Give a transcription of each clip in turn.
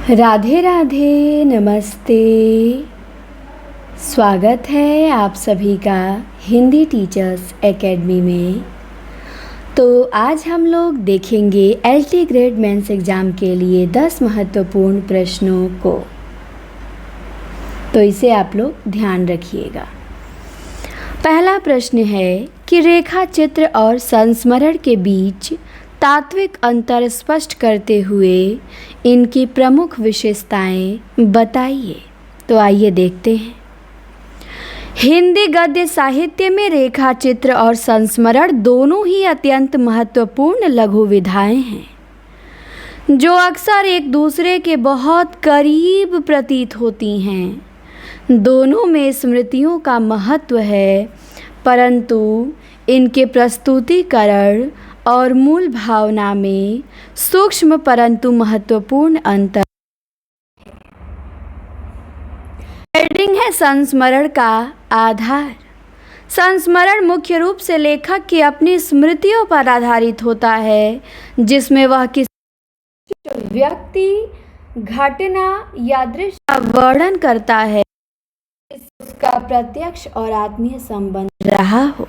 राधे राधे, नमस्ते। स्वागत है आप सभी का हिंदी टीचर्स एकेडमी में। तो आज हम लोग देखेंगे एलटी ग्रेड मेंस एग्ज़ाम के लिए 10 महत्वपूर्ण प्रश्नों को। तो इसे आप लोग ध्यान रखिएगा। पहला प्रश्न है कि रेखा चित्र और संस्मरण के बीच तात्विक अंतर स्पष्ट करते हुए इनकी प्रमुख विशेषताएं बताइए। तो आइए देखते हैं। हिंदी गद्य साहित्य में रेखा चित्र और संस्मरण दोनों ही अत्यंत महत्वपूर्ण लघु विधाएं हैं, जो अक्सर एक दूसरे के बहुत करीब प्रतीत होती हैं। दोनों में स्मृतियों का महत्व है, परंतु इनके प्रस्तुतिकरण और मूल भावना में सूक्ष्म परंतु महत्वपूर्ण अंतर। हेडिंग है संस्मरण का आधार। संस्मरण मुख्य रूप से लेखक की अपनी स्मृतियों पर आधारित होता है, जिसमें वह किसी व्यक्ति, घटना या दृश्य का वर्णन करता है, उसका प्रत्यक्ष और आत्मीय संबंध रहा हो।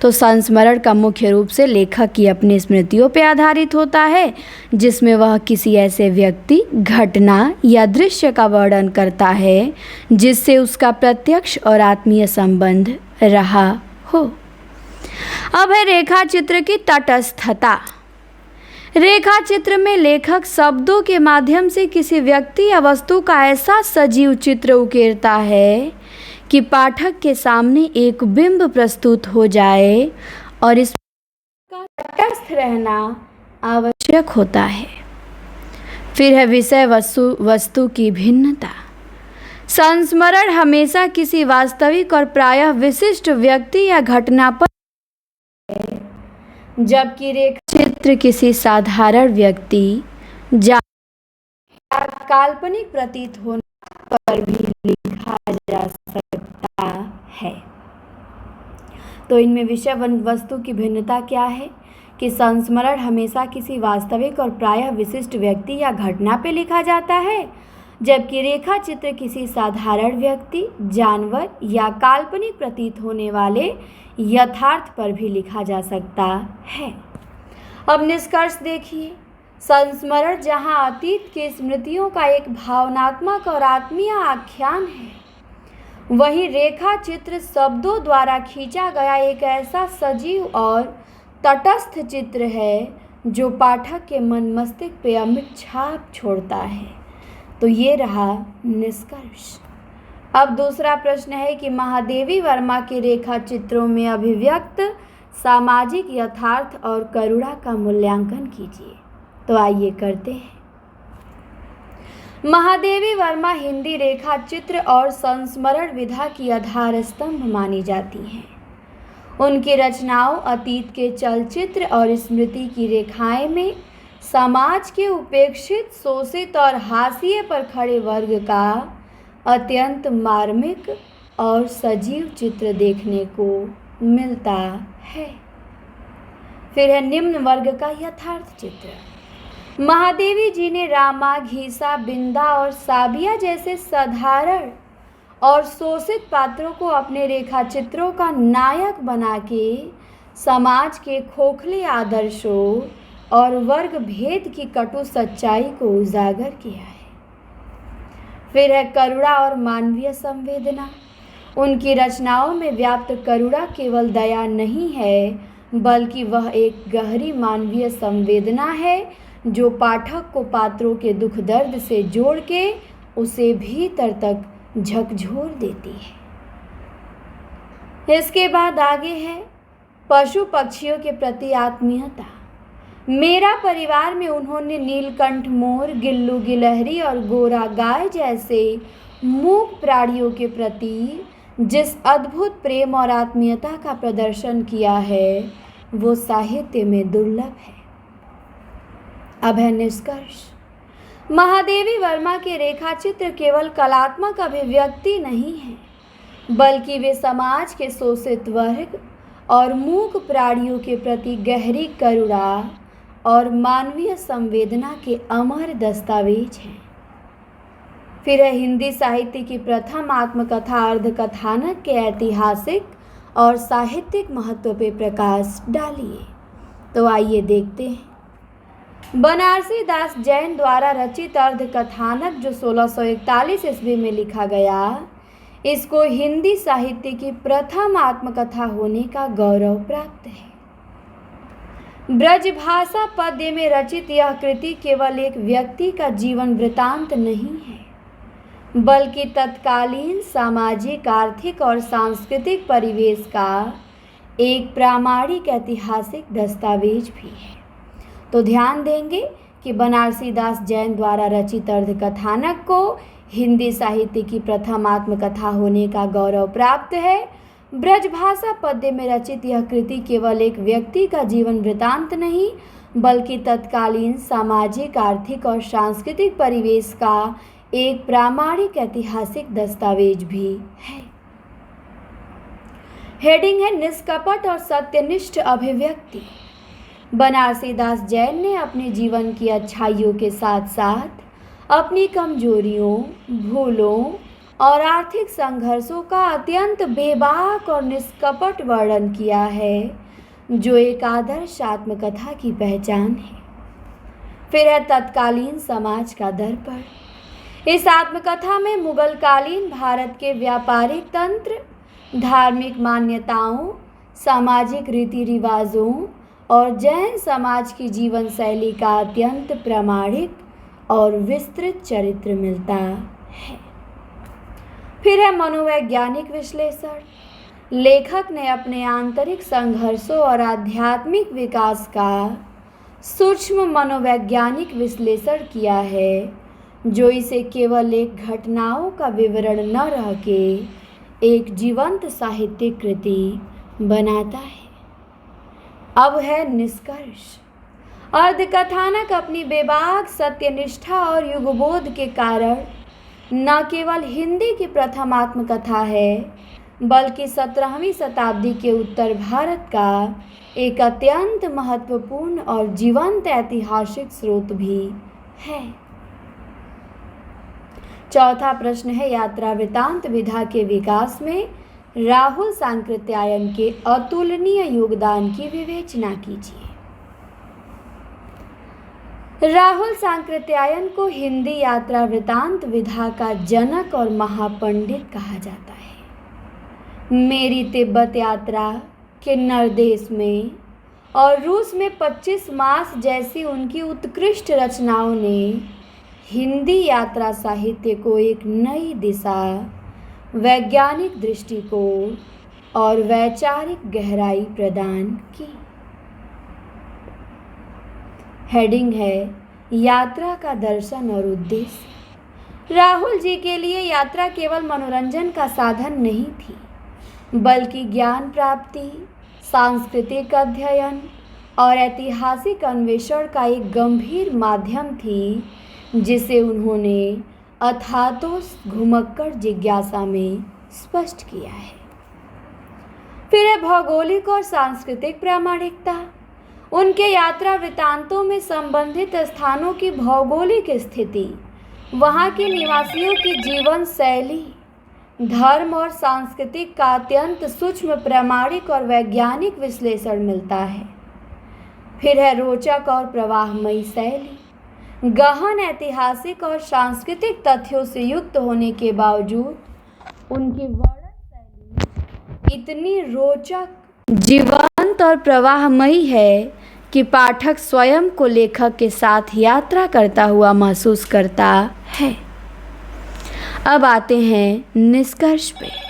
तो संस्मरण का मुख्य रूप से लेखक की अपनी स्मृतियों पर आधारित होता है, जिसमें वह किसी ऐसे व्यक्ति, घटना या दृश्य का वर्णन करता है जिससे उसका प्रत्यक्ष और आत्मीय संबंध रहा हो। अब है रेखा चित्र की तटस्थता। रेखा चित्र में लेखक शब्दों के माध्यम से किसी व्यक्ति या वस्तु का ऐसा सजीव चित्र उकेरता है कि पाठक के सामने एक बिंब प्रस्तुत हो जाए, और इसका तटस्थ रहना आवश्यक होता है। फिर है विषय वस्तु की भिन्नता। संस्मरण हमेशा किसी वास्तविक और प्रायः विशिष्ट व्यक्ति या घटना पर है, जबकि रेखा चित्र किसी साधारण व्यक्ति या काल्पनिक प्रतीत होने पर भी लिखा जा सकता है। तो इनमें विषय वस्तु की भिन्नता क्या है कि संस्मरण हमेशा किसी वास्तविक और प्रायः विशिष्ट व्यक्ति या घटना पर लिखा जाता है, जबकि रेखा चित्र किसी साधारण व्यक्ति, जानवर या काल्पनिक प्रतीत होने वाले यथार्थ पर भी लिखा जा सकता है। अब निष्कर्ष देखिए। संस्मरण जहाँ अतीत की स्मृतियों का एक भावनात्मक और आत्मीय आख्यान है, वहीं रेखा चित्र शब्दों द्वारा खींचा गया एक ऐसा सजीव और तटस्थ चित्र है जो पाठक के मन मस्तिष्क पे अमिट छाप छोड़ता है। तो ये रहा निष्कर्ष। अब दूसरा प्रश्न है कि महादेवी वर्मा के रेखा चित्रों में अभिव्यक्त सामाजिक यथार्थ और करुणा का मूल्यांकन कीजिए। तो आइए करते हैं। महादेवी वर्मा हिंदी रेखा चित्र और संस्मरण विधा की आधार स्तंभ मानी जाती हैं। उनकी रचनाओं अतीत के चलचित्र और स्मृति की रेखाएं में समाज के उपेक्षित, शोषित और हाशिए पर खड़े वर्ग का अत्यंत मार्मिक और सजीव चित्र देखने को मिलता है। फिर है निम्न वर्ग का यथार्थ चित्र। महादेवी जी ने रामा, घीसा, बिंदा और साबिया जैसे साधारण और शोषित पात्रों को अपने रेखा चित्रों का नायक बना के समाज के खोखले आदर्शों और वर्ग भेद की कटु सच्चाई को उजागर किया है। फिर है करुणा और मानवीय संवेदना। उनकी रचनाओं में व्याप्त करुणा केवल दया नहीं है, बल्कि वह एक गहरी मानवीय संवेदना है जो पाठक को पात्रों के दुख दर्द से जोड़ के उसे भीतर तक झकझोर देती है। इसके बाद आगे है पशु पक्षियों के प्रति आत्मीयता। मेरा परिवार में उन्होंने नीलकंठ मोर, गिल्लू गिलहरी और गोरा गाय जैसे मूक प्राणियों के प्रति जिस अद्भुत प्रेम और आत्मीयता का प्रदर्शन किया है, वो साहित्य में दुर्लभ है। अब है निष्कर्ष। महादेवी वर्मा के रेखाचित्र केवल कलात्मक अभिव्यक्ति नहीं है, बल्कि वे समाज के शोषित वर्ग और मूक प्राणियों के प्रति गहरी करुणा और मानवीय संवेदना के अमर दस्तावेज हैं। फिर है हिंदी साहित्य की प्रथम आत्मकथा अर्धकथानक के ऐतिहासिक और साहित्यिक महत्व पे प्रकाश डालिए। तो आइए देखते हैं। बनारसी दास जैन द्वारा रचित अर्धकथानक जो 1641 ईस्वी में लिखा गया, इसको हिंदी साहित्य की प्रथम आत्मकथा होने का गौरव प्राप्त है। ब्रजभाषा पद्य में रचित यह कृति केवल एक व्यक्ति का जीवन वृतांत नहीं है, बल्कि तत्कालीन सामाजिक, आर्थिक और सांस्कृतिक परिवेश का एक प्रामाणिक ऐतिहासिक दस्तावेज भी है। तो ध्यान देंगे कि बनारसी दास जैन द्वारा रचित अर्धकथानक को हिंदी साहित्य की प्रथम आत्मकथा होने का गौरव प्राप्त है। ब्रजभाषा पद्य में रचित यह कृति केवल एक व्यक्ति का जीवन वृतांत नहीं, बल्कि तत्कालीन सामाजिक, आर्थिक और सांस्कृतिक परिवेश का एक प्रामाणिक ऐतिहासिक दस्तावेज भी है। हेडिंग है निष्कपट और सत्यनिष्ठ अभिव्यक्ति। बनारसी दास जैन ने अपने जीवन की अच्छाइयों के साथ साथ अपनी कमजोरियों, भूलों और आर्थिक संघर्षों का अत्यंत बेबाक और निष्कपट वर्णन किया है, जो एक आदर्श आत्मकथा की पहचान है। फिर है तत्कालीन समाज का दर्पण। इस आत्मकथा में मुगलकालीन भारत के व्यापारिक तंत्र, धार्मिक मान्यताओं, सामाजिक रीति रिवाजों और जैन समाज की जीवन शैली का अत्यंत प्रामाणिक और विस्तृत चरित्र मिलता है। फिर है मनोवैज्ञानिक विश्लेषण। लेखक ने अपने आंतरिक संघर्षों और आध्यात्मिक विकास का सूक्ष्म मनोवैज्ञानिक विश्लेषण किया है, जो इसे केवल एक घटनाओं का विवरण न रह के एक जीवंत साहित्यिक कृति बनाता है। अब है निष्कर्ष। अर्धकथानक अपनी बेबाक सत्यनिष्ठा और युगबोध के कारण न केवल हिंदी की प्रथम आत्मकथा है, बल्कि 17वीं शताब्दी के उत्तर भारत का एक अत्यंत महत्वपूर्ण और जीवंत ऐतिहासिक स्रोत भी है। चौथा प्रश्न है यात्रा वृतांत विधा के विकास में राहुल सांकृत्यायन के अतुलनीय योगदान की विवेचना कीजिए। राहुल सांकृत्यायन को हिंदी यात्रा वृतांत विधा का जनक और महापंडित कहा जाता है। मेरी तिब्बत यात्रा, किन्नर देश में और रूस में 25 मास जैसी उनकी उत्कृष्ट रचनाओं ने हिंदी यात्रा साहित्य को एक नई दिशा, वैज्ञानिक दृष्टिकोण और वैचारिक गहराई प्रदान की। हेडिंग है यात्रा का दर्शन और उद्देश्य। राहुल जी के लिए यात्रा केवल मनोरंजन का साधन नहीं थी, बल्कि ज्ञान प्राप्ति, सांस्कृतिक अध्ययन और ऐतिहासिक अन्वेषण का एक गंभीर माध्यम थी, जिसे उन्होंने अथातोस घुमक्कड़ जिज्ञासा में स्पष्ट किया है। फिर है भौगोलिक और सांस्कृतिक प्रामाणिकता। उनके यात्रा वृतांतों में संबंधित स्थानों की भौगोलिक स्थिति, वहाँ के निवासियों की जीवन शैली, धर्म और सांस्कृतिक का अत्यंत सूक्ष्म, प्रामाणिक और वैज्ञानिक विश्लेषण मिलता है। फिर है रोचक और प्रवाहमयी शैली। गहन ऐतिहासिक और सांस्कृतिक तथ्यों से युक्त होने के बावजूद उनकी वर्णन शैली इतनी रोचक, जीवंत और प्रवाहमयी है कि पाठक स्वयं को लेखक के साथ यात्रा करता हुआ महसूस करता है। अब आते हैं निष्कर्ष पे।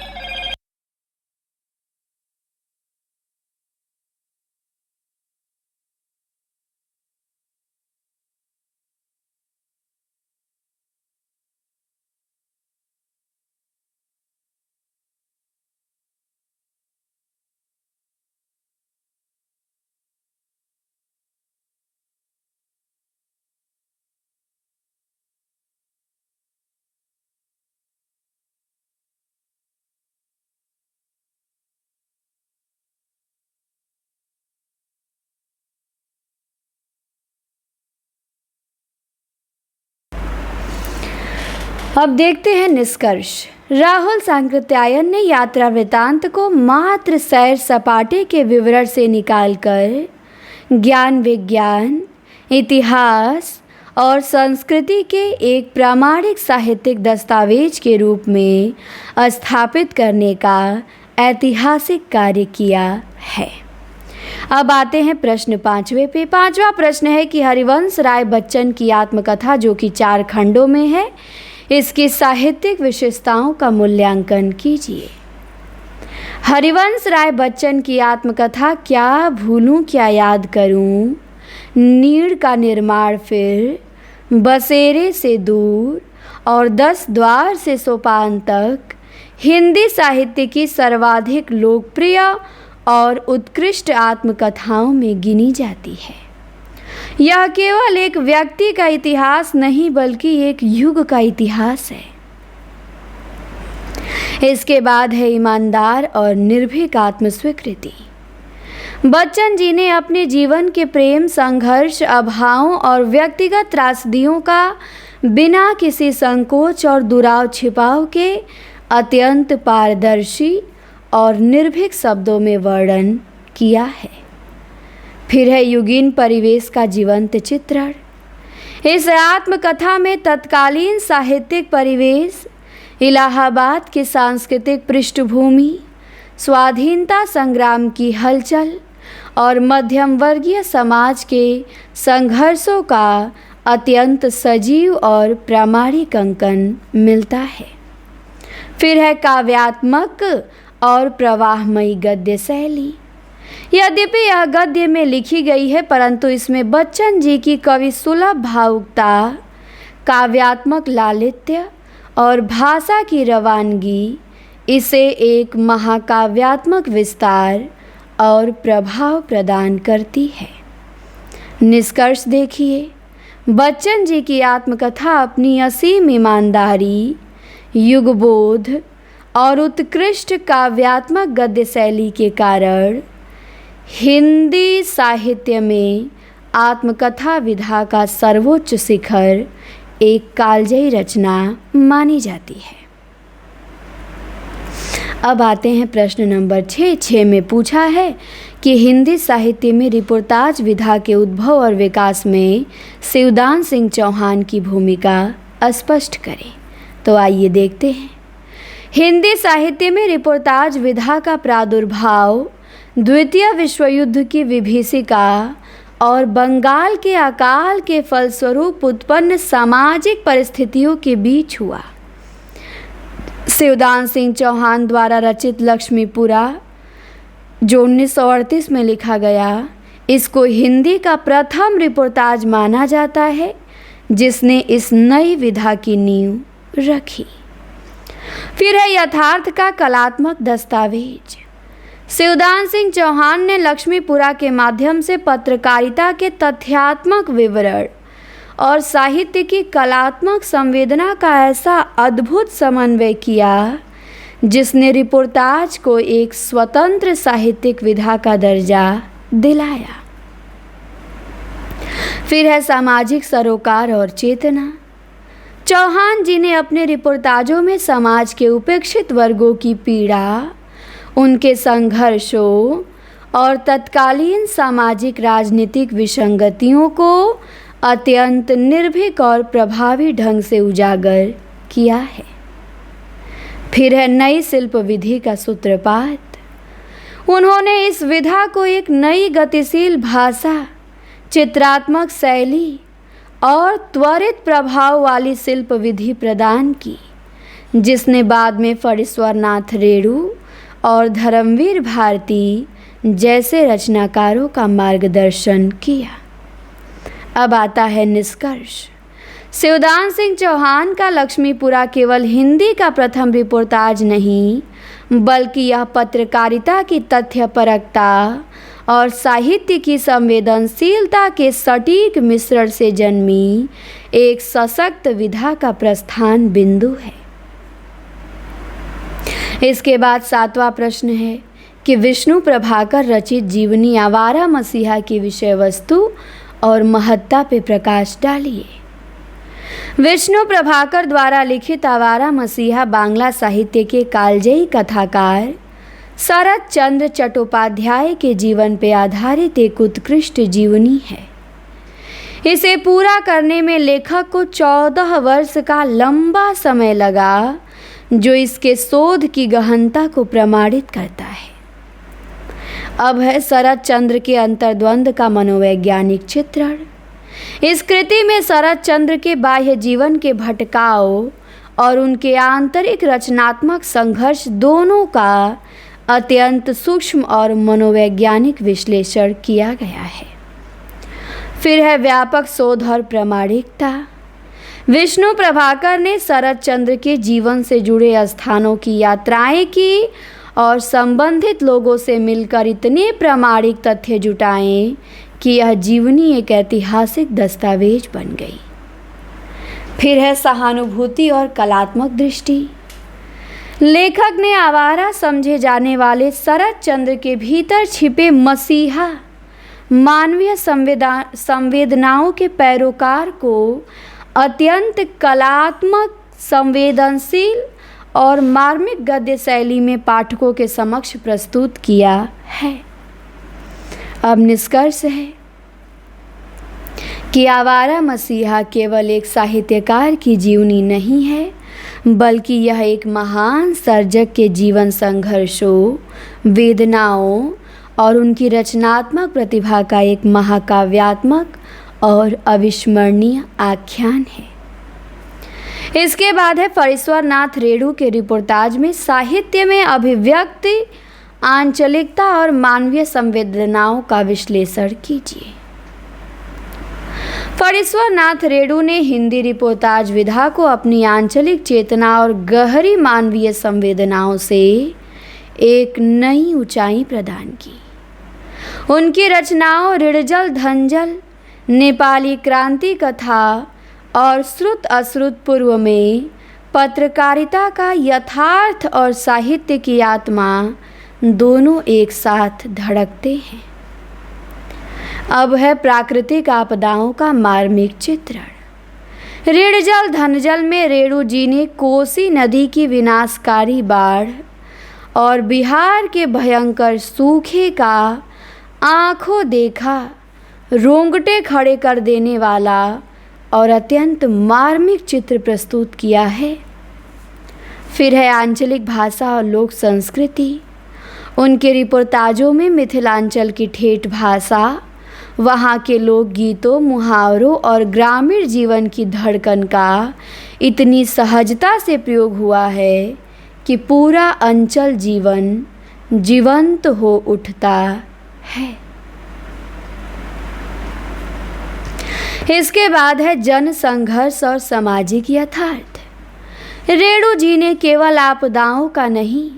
अब देखते हैं निष्कर्ष। राहुल सांकृत्यायन ने यात्रा वृत्तांत को मात्र सैर सपाटे के विवरण से निकालकर ज्ञान विज्ञान, इतिहास और संस्कृति के एक प्रामाणिक साहित्यिक दस्तावेज के रूप में स्थापित करने का ऐतिहासिक कार्य किया है। अब आते हैं प्रश्न 5वें पे। 5वां प्रश्न है कि हरिवंश राय बच्चन की आत्मकथा, जो कि 4 खंडों में है, इसकी साहित्यिक विशेषताओं का मूल्यांकन कीजिए। हरिवंश राय बच्चन की आत्मकथा क्या भूलूं क्या याद करूं, नीड़ का निर्माण फिर, बसेरे से दूर और 10 द्वार से सोपान तक हिंदी साहित्य की सर्वाधिक लोकप्रिय और उत्कृष्ट आत्मकथाओं में गिनी जाती है। यह केवल एक व्यक्ति का इतिहास नहीं बल्कि एक युग का इतिहास है। इसके बाद है ईमानदार और निर्भीक आत्मस्वीकृति। बच्चन जी ने अपने जीवन के प्रेम, संघर्ष, अभावों और व्यक्तिगत त्रासदियों का बिना किसी संकोच और दुराव छिपाव के अत्यंत पारदर्शी और निर्भीक शब्दों में वर्णन किया है। फिर है युगीन परिवेश का जीवंत चित्रण। इस आत्मकथा में तत्कालीन साहित्यिक परिवेश, इलाहाबाद की सांस्कृतिक पृष्ठभूमि, स्वाधीनता संग्राम की हलचल और मध्यम वर्गीय समाज के संघर्षों का अत्यंत सजीव और प्रामाणिक अंकन मिलता है। फिर है काव्यात्मक और प्रवाहमयी गद्य शैली। यद्यपि यह गद्य में लिखी गई है, परंतु इसमें बच्चन जी की कवि सुलभ भावुकता, काव्यात्मक लालित्य और भाषा की रवानगी इसे एक महाकाव्यात्मक विस्तार और प्रभाव प्रदान करती है। निष्कर्ष देखिए, बच्चन जी की आत्मकथा अपनी असीम ईमानदारी, युगबोध और उत्कृष्ट काव्यात्मक गद्य शैली के कारण हिंदी साहित्य में आत्मकथा विधा का सर्वोच्च शिखर एक कालजयी रचना मानी जाती है। अब आते हैं प्रश्न नंबर 6 में पूछा है कि हिंदी साहित्य में रिपोर्टाज विधा के उद्भव और विकास में शिवदान सिंह चौहान की भूमिका स्पष्ट करें। तो आइए देखते हैं। हिंदी साहित्य में रिपोर्टाज विधा का प्रादुर्भाव द्वितीय विश्व युद्ध की विभीषिका और बंगाल के अकाल के फलस्वरूप उत्पन्न सामाजिक परिस्थितियों के बीच हुआ। शिवदान सिंह चौहान द्वारा रचित लक्ष्मीपुरा, जो 1938 में लिखा गया, इसको हिंदी का प्रथम रिपोर्टाज माना जाता है जिसने इस नई विधा की नींव रखी। फिर है यथार्थ का कलात्मक दस्तावेज। शिवदान सिंह चौहान ने लक्ष्मीपुरा के माध्यम से पत्रकारिता के तथ्यात्मक विवरण और साहित्य की कलात्मक संवेदना का ऐसा अद्भुत समन्वय किया जिसने रिपोर्टाज को एक स्वतंत्र साहित्यिक विधा का दर्जा दिलाया। फिर है सामाजिक सरोकार और चेतना। चौहान जी ने अपने रिपोर्टाजों में समाज के उपेक्षित वर्गों की पीड़ा, उनके संघर्षों और तत्कालीन सामाजिक राजनीतिक विसंगतियों को अत्यंत निर्भीक और प्रभावी ढंग से उजागर किया है। फिर है नई शिल्प विधि का सूत्रपात। उन्होंने इस विधा को एक नई गतिशील भाषा, चित्रात्मक शैली और त्वरित प्रभाव वाली शिल्प विधि प्रदान की, जिसने बाद में फणीश्वरनाथ रेणु और धर्मवीर भारती जैसे रचनाकारों का मार्गदर्शन किया। अब आता है निष्कर्ष। शिवदान सिंह चौहान का लक्ष्मीपुरा केवल हिंदी का प्रथम रिपोर्टाज नहीं, बल्कि यह पत्रकारिता की तथ्यपरकता और साहित्य की संवेदनशीलता के सटीक मिश्रण से जन्मी एक सशक्त विधा का प्रस्थान बिंदु है। इसके बाद 7वां प्रश्न है कि विष्णु प्रभाकर रचित जीवनी आवारा मसीहा की विषय वस्तु और महत्ता पे प्रकाश डालिए। विष्णु प्रभाकर द्वारा लिखित आवारा मसीहा बांग्ला साहित्य के कालजयी कथाकार शरत चंद्र चट्टोपाध्याय के जीवन पर आधारित एक उत्कृष्ट जीवनी है। इसे पूरा करने में लेखक को 14 वर्ष का लंबा समय लगा, जो इसके शोध की गहनता को प्रमाणित करता है। अब है शरत चंद्र के अंतर्द्वंद का मनोवैज्ञानिक चित्रण। इस कृति में शरत चंद्र के बाह्य जीवन के भटकाव और उनके आंतरिक रचनात्मक संघर्ष दोनों का अत्यंत सूक्ष्म और मनोवैज्ञानिक विश्लेषण किया गया है। फिर है व्यापक शोध और प्रामाणिकता। विष्णु प्रभाकर ने शरत चंद्र के जीवन से जुड़े स्थानों की यात्राएं की और संबंधित लोगों से मिलकर इतने प्रामाणिक तथ्य जुटाए कि यह जीवनी एक ऐतिहासिक दस्तावेज बन गई। फिर है सहानुभूति और कलात्मक दृष्टि। लेखक ने आवारा समझे जाने वाले शरत चंद्र के भीतर छिपे मसीहा मानवीय संवेदनाओं के पैरोकार को अत्यंत कलात्मक, संवेदनशील और मार्मिक गद्य शैली में पाठकों के समक्ष प्रस्तुत किया है। अब निष्कर्ष है कि आवारा मसीहा केवल एक साहित्यकार की जीवनी नहीं है, बल्कि यह एक महान सर्जक के जीवन संघर्षों, वेदनाओं और उनकी रचनात्मक प्रतिभा का एक महाकाव्यात्मक और अविस्मरणीय आख्यान है। इसके बाद है फणीश्वर नाथ रेणु के रिपोर्टाज में साहित्य में अभिव्यक्ति, आंचलिकता और मानवीय संवेदनाओं का विश्लेषण कीजिए। फणीश्वर नाथ रेणु ने हिंदी रिपोर्टाज विधा को अपनी आंचलिक चेतना और गहरी मानवीय संवेदनाओं से एक नई ऊंचाई प्रदान की। उनकी रचनाओं ऋणजल धनजल, नेपाली क्रांति कथा और श्रुत अश्रुत पूर्व में पत्रकारिता का यथार्थ और साहित्य की आत्मा दोनों एक साथ धड़कते हैं। अब है प्राकृतिक आपदाओं का मार्मिक चित्रण। ऋणजल धनजल में रेणु जी ने कोसी नदी की विनाशकारी बाढ़ और बिहार के भयंकर सूखे का आंखों देखा, रोंगटे खड़े कर देने वाला और अत्यंत मार्मिक चित्र प्रस्तुत किया है। फिर है आंचलिक भाषा और लोक संस्कृति। उनके रिपोर्टाजों में मिथिलांचल की ठेठ भाषा, वहाँ के लोकगीतों, मुहावरों और ग्रामीण जीवन की धड़कन का इतनी सहजता से प्रयोग हुआ है कि पूरा अंचल जीवन जीवंत हो उठता है। इसके बाद है जन संघर्ष और सामाजिक यथार्थ। रेणु जी ने केवल आपदाओं का नहीं,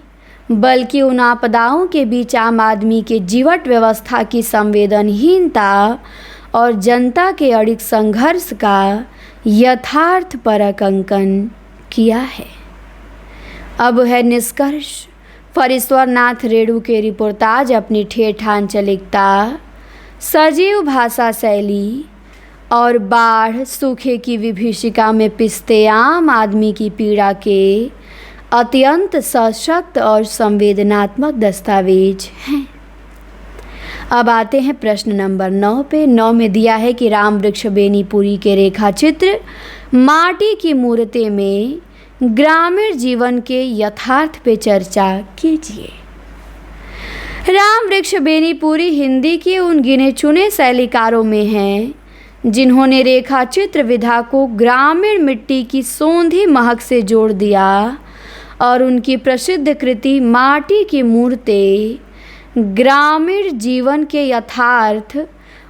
बल्कि उन आपदाओं के बीच आम आदमी के जीवट व्यवस्था की संवेदनहीनता और जनता के अड़िग संघर्ष का यथार्थ परक अंकन किया है। अब है निष्कर्ष। फणीश्वर नाथ रेणु के रिपोर्टाज अपनी ठेठ आंचलिकता, सजीव भाषा शैली और बाढ़ सूखे की विभीषिका में पिसते आम आदमी की पीड़ा के अत्यंत सशक्त और संवेदनात्मक दस्तावेज हैं। अब आते हैं प्रश्न नंबर 9 पे। 9 में दिया है कि राम वृक्ष बेनीपुरी के रेखा चित्र माटी की मूर्ति में ग्रामीण जीवन के यथार्थ पे चर्चा कीजिए। राम वृक्ष बेनीपुरी हिंदी के उन गिने चुने शैलीकारों में हैं जिन्होंने रेखा चित्र विधा को ग्रामीण मिट्टी की सौंधी महक से जोड़ दिया और उनकी प्रसिद्ध कृति माटी की मूर्ति ग्रामीण जीवन के यथार्थ,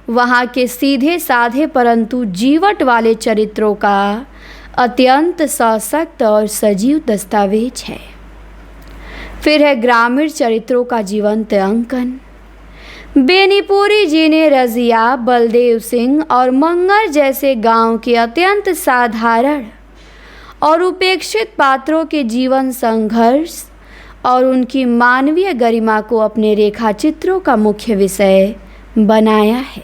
वहाँ के सीधे साधे परंतु जीवट वाले चरित्रों का अत्यंत सशक्त और सजीव दस्तावेज है। फिर है ग्रामीण चरित्रों का जीवंत अंकन। बेनीपुरी जी ने रजिया, बलदेव सिंह और मंगर जैसे गांव के अत्यंत साधारण और उपेक्षित पात्रों के जीवन संघर्ष और उनकी मानवीय गरिमा को अपने रेखा चित्रों का मुख्य विषय बनाया है।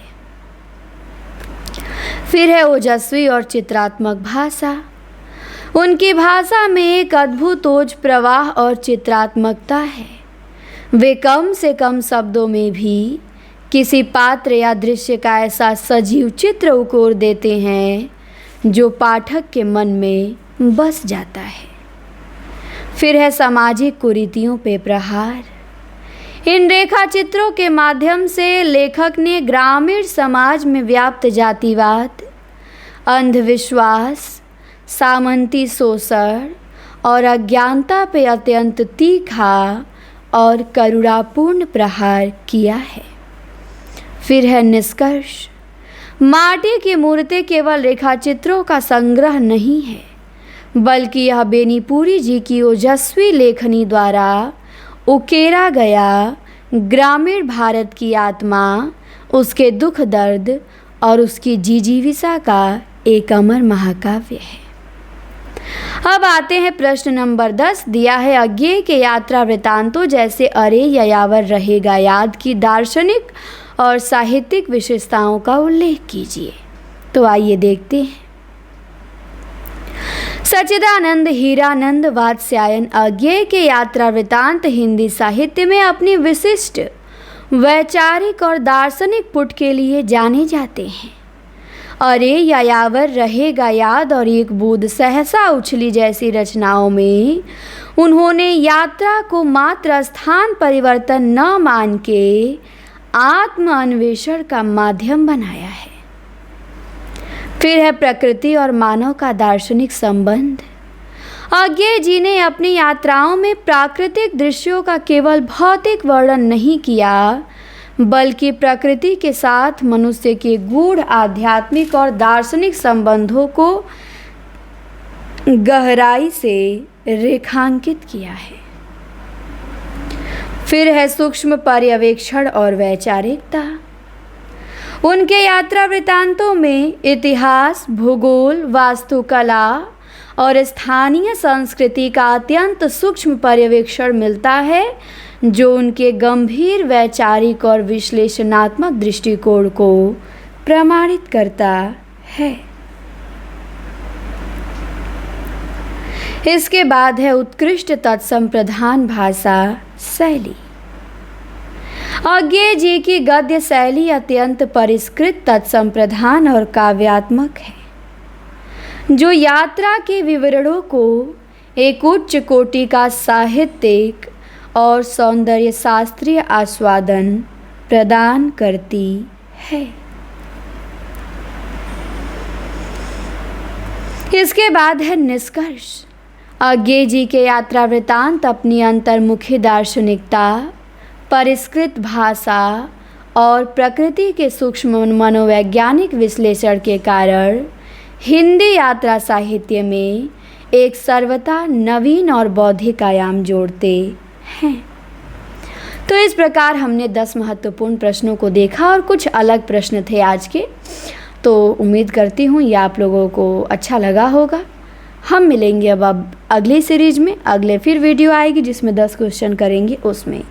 फिर है ओजस्वी और चित्रात्मक भाषा। उनकी भाषा में एक अद्भुत ओज, प्रवाह और चित्रात्मकता है। वे कम से कम शब्दों में भी किसी पात्र या दृश्य का ऐसा सजीव चित्र उकेर देते हैं जो पाठक के मन में बस जाता है। फिर है सामाजिक कुरीतियों पे प्रहार। इन रेखा चित्रों के माध्यम से लेखक ने ग्रामीण समाज में व्याप्त जातिवाद, अंधविश्वास, सामंती शोषण और अज्ञानता पे अत्यंत तीखा और करुणापूर्ण प्रहार किया है। फिर है निष्कर्ष। माटी की मूर्ति केवल रेखाचित्रों का संग्रह नहीं है, बल्कि यह बेनीपुरी जी की ओजस्वी लेखनी द्वारा उकेरा गया ग्रामीण भारत की आत्मा, उसके दुख दर्द और उसकी जिजीविषा का एक अमर महाकाव्य है। अब आते हैं प्रश्न नंबर 10। दिया है अज्ञेय के यात्रा वृत्तांतों जैसे अरे यायावर रहेगा याद की दार्शनिक और साहित्यिक विशेषताओं का उल्लेख कीजिए। तो आइए देखते हैं। सच्चिदानंद हीरानंद वात्स्यायन अज्ञेय के यात्रा वृत्तांत हिंदी साहित्य में अपनी विशिष्ट वैचारिक और दार्शनिक पुट के लिए जाने जाते हैं। अरे यायावर रहेगा याद और एक बूंद सहसा उछली जैसी रचनाओं में उन्होंने यात्रा को मात्र स्थान परिवर्तन न मान के आत्म अन्वेषण का माध्यम बनाया है। फिर है प्रकृति और मानव का दार्शनिक संबंध। अज्ञेय जी ने अपनी यात्राओं में प्राकृतिक दृश्यों का केवल भौतिक वर्णन नहीं किया, बल्कि प्रकृति के साथ मनुष्य के गूढ़ आध्यात्मिक और दार्शनिक संबंधों को गहराई से रेखांकित किया है। फिर है सूक्ष्म पर्यवेक्षण और वैचारिकता। उनके यात्रा वृत्तांतों में इतिहास, भूगोल, वास्तुकला और स्थानीय संस्कृति का अत्यंत सूक्ष्म पर्यवेक्षण मिलता है, जो उनके गंभीर वैचारिक और विश्लेषणात्मक दृष्टिकोण को प्रमाणित करता है। इसके बाद है उत्कृष्ट तत्संप्रधान भाषा शैली। अज्ञेय जी की गद्य शैली अत्यंत परिष्कृत, तत्संप्रधान और काव्यात्मक है, जो यात्रा के विवरणों को एक उच्च कोटि का साहित्यिक और सौंदर्य शास्त्रीय आस्वादन प्रदान करती है। इसके बाद है निष्कर्ष। अज्ञेय जी के यात्रा वृत्तांत अपनी अंतर्मुखी दार्शनिकता, परिष्कृत भाषा और प्रकृति के सूक्ष्म मनोवैज्ञानिक विश्लेषण के कारण हिंदी यात्रा साहित्य में एक सर्वथा नवीन और बौद्धिक आयाम जोड़ते हैं। तो इस प्रकार हमने 10 महत्वपूर्ण प्रश्नों को देखा और कुछ अलग प्रश्न थे आज के। तो उम्मीद करती हूँ ये आप लोगों को अच्छा लगा होगा। हम मिलेंगे अब अगली सीरीज में। अगले फिर वीडियो आएगी जिसमें 10 क्वेश्चन करेंगे उसमें।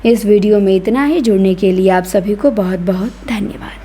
इस वीडियो में इतना ही। जुड़ने के लिए आप सभी को बहुत बहुत धन्यवाद।